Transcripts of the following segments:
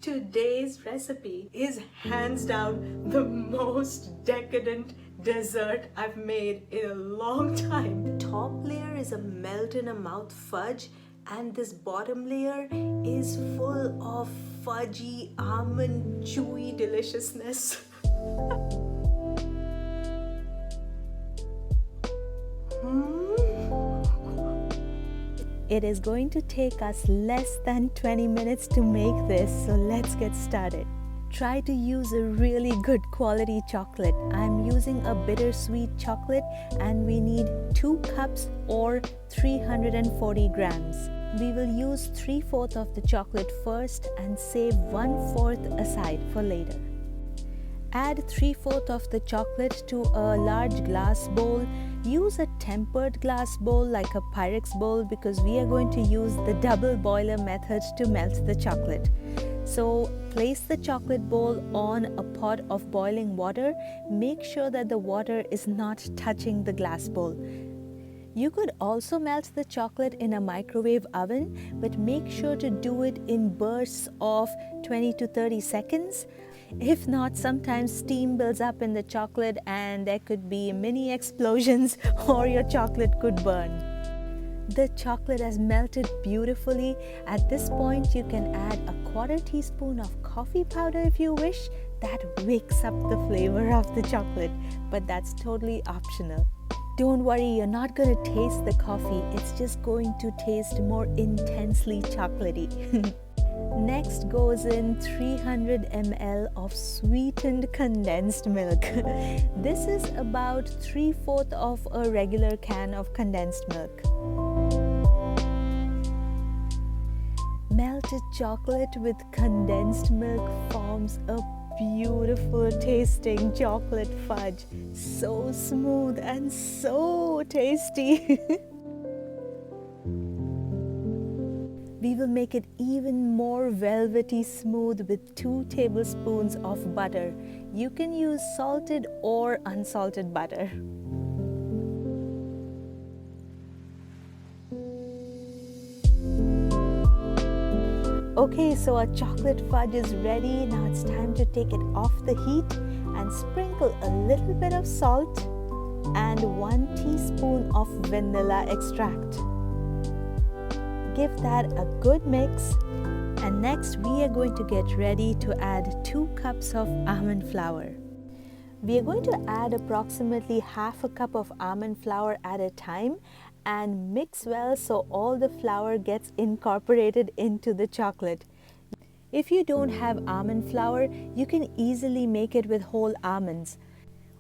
Today's recipe is hands down the most decadent dessert I've made in a long time. The top layer is a melt in a mouth fudge, and this bottom layer is full of fudgy, almond, chewy deliciousness. It is going to take us less than 20 minutes to make this, so let's get started. Try to use a really good quality chocolate. I'm using a bittersweet chocolate and we need 2 cups or 340 grams. We will use 3/4 of the chocolate first and save 1/4 aside for later. Add 3/4 of the chocolate to a large glass bowl. Use a tempered glass bowl like a Pyrex bowl because we are going to use the double boiler method to melt the chocolate. So place the chocolate bowl on a pot of boiling water. Make sure that the water is not touching the glass bowl. You could also melt the chocolate in a microwave oven, but make sure to do it in bursts of 20 to 30 seconds. If not, sometimes steam builds up in the chocolate and there could be mini explosions or your chocolate could burn. The chocolate has melted beautifully. At this point, you can add a 1/4 teaspoon of coffee powder if you wish. That wakes up the flavor of the chocolate, but that's totally optional. Don't worry, you're not going to taste the coffee. It's just going to taste more intensely chocolatey. Next goes in 300 ml of sweetened condensed milk. This is about 3/4 of a regular can of condensed milk. Melted chocolate with condensed milk forms a beautiful tasting chocolate fudge. So smooth and so tasty. We will make it even more velvety smooth with 2 tablespoons of butter. You can use salted or unsalted butter. Okay, so our chocolate fudge is ready. Now it's time to take it off the heat and sprinkle a little bit of salt and 1 teaspoon of vanilla extract. Give that a good mix, and next we are going to get ready to add 2 cups of almond flour. We are going to add approximately 1/2 cup of almond flour at a time and mix well so all the flour gets incorporated into the chocolate. If you don't have almond flour, you can easily make it with whole almonds.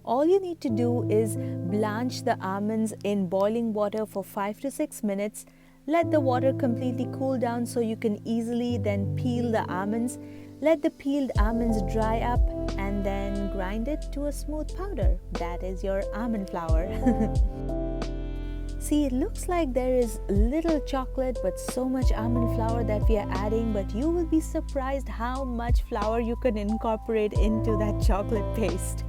All you need to do is blanch the almonds in boiling water for 5 to 6 minutes. Let the water completely cool down so you can easily then peel the almonds. Let the peeled almonds dry up and then grind it to a smooth powder. That is your almond flour. See, it looks like there is little chocolate but so much almond flour that we are adding, but you will be surprised how much flour you can incorporate into that chocolate paste.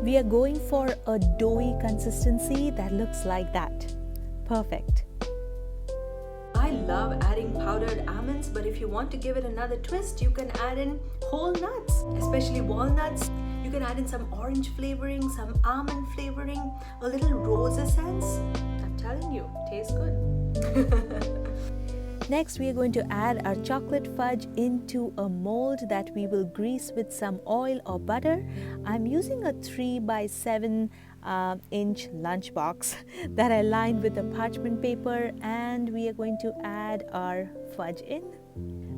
We are going for a doughy consistency that looks like that. Perfect. I love adding powdered almonds, but if you want to give it another twist, you can add in whole nuts, especially walnuts. You can add in some orange flavoring, some almond flavoring, a little rose essence. I'm telling you, tastes good. Next, we are going to add our chocolate fudge into a mold that we will grease with some oil or butter. I'm using a 3 by 7 inch lunchbox that I lined with a parchment paper, and we are going to add our fudge in.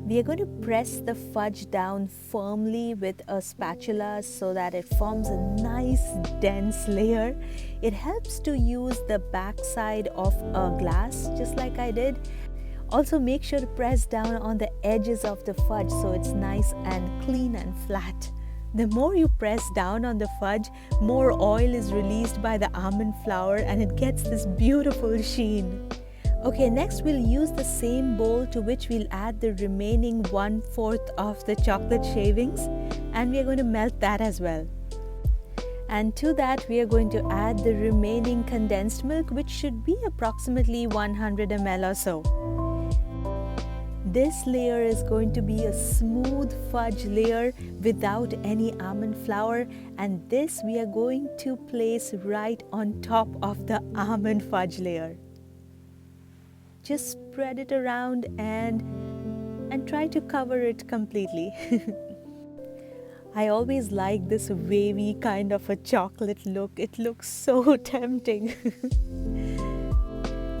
We are going to press the fudge down firmly with a spatula so that it forms a nice dense layer. It helps to use the back side of a glass just like I did. Also, make sure to press down on the edges of the fudge so it's nice and clean and flat. The more you press down on the fudge, more oil is released by the almond flour and it gets this beautiful sheen. Okay, next we'll use the same bowl to which we'll add the remaining 1/4 of the chocolate shavings, and we are going to melt that as well. And to that we are going to add the remaining condensed milk, which should be approximately 100 ml or so. This layer is going to be a smooth fudge layer without any almond flour, and this we are going to place right on top of the almond fudge layer. Just spread it around and try to cover it completely. I always like this wavy kind of a chocolate look. It looks so tempting.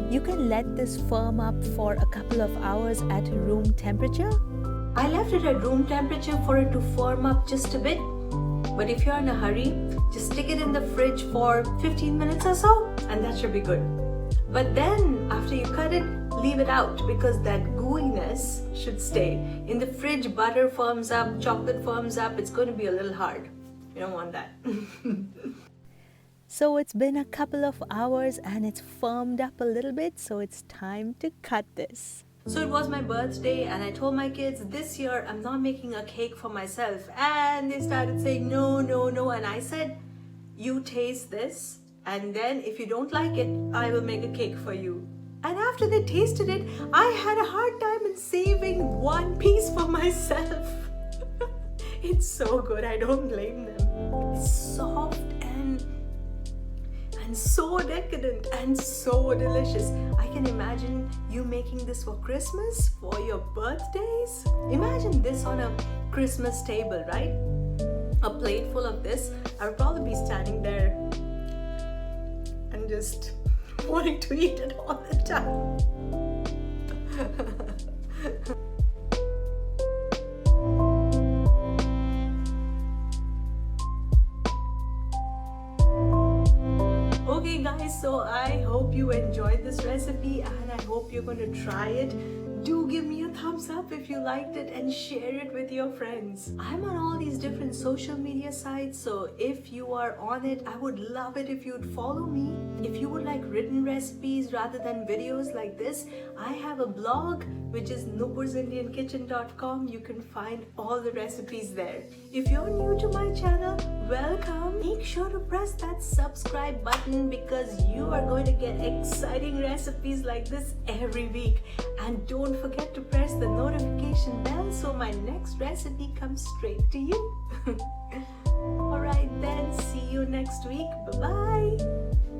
You can let this firm up for a couple of hours at room temperature. I left it at room temperature for it to firm up just a bit. But if you're in a hurry, just stick it in the fridge for 15 minutes or so, and that should be good. But then after you cut it, leave it out because that gooiness should stay. In the fridge, butter firms up, chocolate firms up. It's going to be a little hard. You don't want that. So it's been a couple of hours and it's firmed up a little bit, so it's time to cut this. So it was my birthday and I told my kids this year I'm not making a cake for myself, and they started saying no, no, no, and I said, you taste this and then if you don't like it, I will make a cake for you. And after they tasted it, I had a hard time in saving one piece for myself. It's so good, I don't blame them. It's soft and so decadent and so delicious. I can imagine you making this for Christmas, for your birthdays. Imagine this on a Christmas table, right? A plate full of this. I would probably be standing there and just wanting to eat it all the time. Okay guys, so I hope you enjoyed this recipe and I hope you're going to try it. Do give me a thumbs up if you liked it and share it with your friends. I'm on all these different social media sites, so if you are on it, I would love it if you'd follow me. If you would like written recipes rather than videos like this, I have a blog which is noopursindiankitchen.com. You can find all the recipes there. If you're new to my channel, welcome. Make sure to press that subscribe button because you are going to get exciting recipes like this every week. And don't forget to press the notification bell so my next recipe comes straight to you. Alright then, see you next week. Bye-bye.